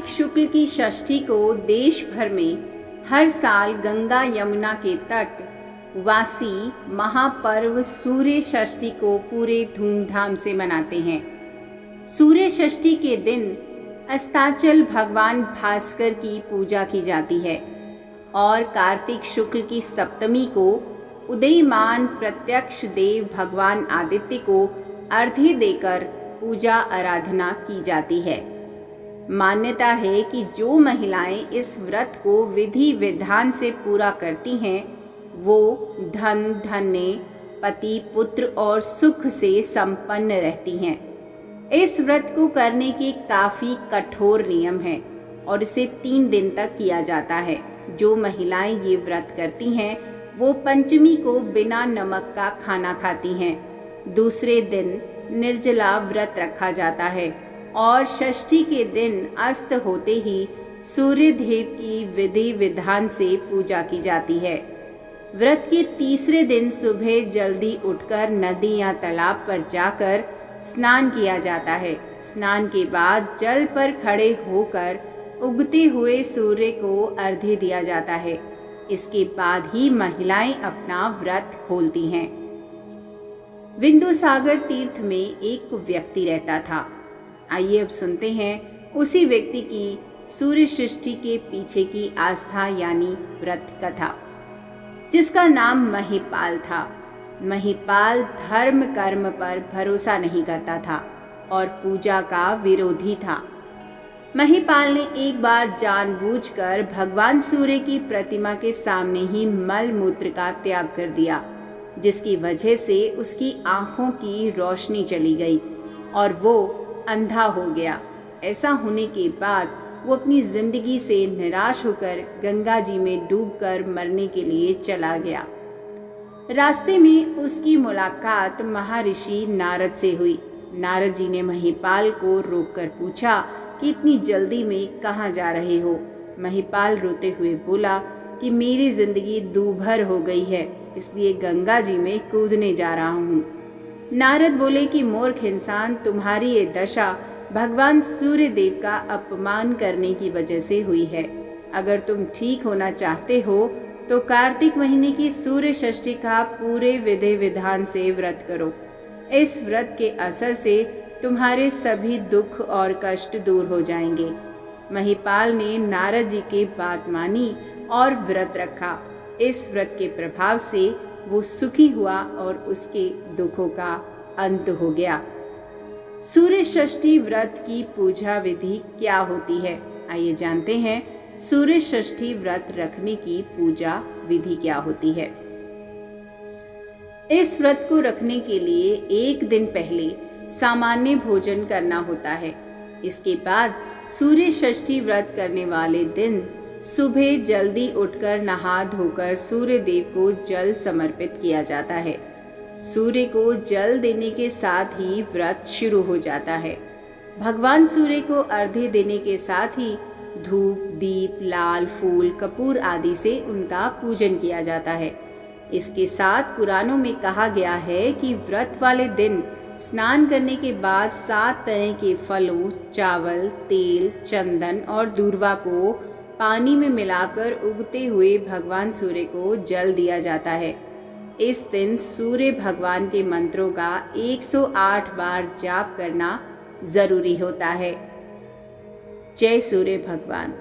शुक्ल की षष्ठी को देश भर में हर साल गंगा यमुना के तट वासी महापर्व सूर्य षष्ठी को पूरे धूमधाम से मनाते हैं। सूर्य षष्ठी के दिन अस्ताचल भगवान भास्कर की पूजा की जाती है और कार्तिक शुक्ल की सप्तमी को उदयमान प्रत्यक्ष देव भगवान आदित्य को अर्घ्य देकर पूजा आराधना की जाती है। मान्यता है कि जो महिलाएं इस व्रत को विधि विधान से पूरा करती हैं वो धन धन्य पति पुत्र और सुख से संपन्न रहती हैं। इस व्रत को करने के काफ़ी कठोर नियम हैं और इसे 3 दिन तक किया जाता है। जो महिलाएं ये व्रत करती हैं वो पंचमी को बिना नमक का खाना खाती हैं। दूसरे दिन निर्जला व्रत रखा जाता है और षष्ठी के दिन अस्त होते ही सूर्य देव की विधि विधान से पूजा की जाती है। व्रत के तीसरे दिन सुबह जल्दी उठकर नदी या तालाब पर जाकर स्नान किया जाता है। स्नान के बाद जल पर खड़े होकर उगते हुए सूर्य को अर्घ्य दिया जाता है। इसके बाद ही महिलाएं अपना व्रत खोलती हैं। बिंदुसागर तीर्थ में एक व्यक्ति रहता था। आइए अब सुनते हैं उसी व्यक्ति की सूर्य षष्ठी के पीछे की आस्था यानी व्रत कथा, जिसका नाम महिपाल था। महिपाल धर्म कर्म पर भरोसा नहीं करता था और पूजा का विरोधी था। महिपाल ने एक बार जानबूझकर भगवान सूर्य की प्रतिमा के सामने ही मल मूत्र का त्याग कर दिया, जिसकी वजह से उसकी आंखों की रोशनी चली गई और वो अंधा हो गया। ऐसा होने के बाद वो अपनी जिंदगी से निराश होकर गंगा जी में डूबकर मरने के लिए चला गया। रास्ते में उसकी मुलाकात महर्षि नारद से हुई। नारद जी ने महिपाल को रोककर पूछा कि इतनी जल्दी में कहाँ जा रहे हो। महिपाल रोते हुए बोला कि मेरी जिंदगी दूभर हो गई है, इसलिए गंगा जी में कूदने जा रहा हूँ। नारद बोले कि मूर्ख इंसान, तुम्हारी ये दशा भगवान सूर्य देव का अपमान करने की वजह से हुई है। अगर तुम ठीक होना चाहते हो तो कार्तिक महीने की सूर्य षष्ठी का पूरे विधि विधान से व्रत करो। इस व्रत के असर से तुम्हारे सभी दुख और कष्ट दूर हो जाएंगे। महिपाल ने नारद जी की बात मानी और व्रत रखा। इस व्रत के प्रभाव से वो सुखी हुआ और उसके दुखों का अंत हो गया। सूर्य षष्ठी व्रत की पूजा विधि क्या होती है, आइए जानते हैं सूर्य षष्ठी व्रत रखने की पूजा विधि क्या होती है। इस व्रत को रखने के लिए एक दिन पहले सामान्य भोजन करना होता है। इसके बाद सूर्य षष्ठी व्रत करने वाले दिन सुबह जल्दी उठकर नहा धोकर सूर्य देव को जल समर्पित किया जाता है। सूर्य को जल देने के साथ ही व्रत शुरू हो जाता है। भगवान सूर्य को अर्घ्य देने के साथ ही धूप दीप लाल फूल कपूर आदि से उनका पूजन किया जाता है। इसके साथ पुराणों में कहा गया है कि व्रत वाले दिन स्नान करने के बाद 7 तरह के फलों, चावल, तेल, चंदन और दूर्वा को पानी में मिलाकर उगते हुए भगवान सूर्य को जल दिया जाता है। इस दिन सूर्य भगवान के मंत्रों का 108 बार जाप करना जरूरी होता है। जय सूर्य भगवान।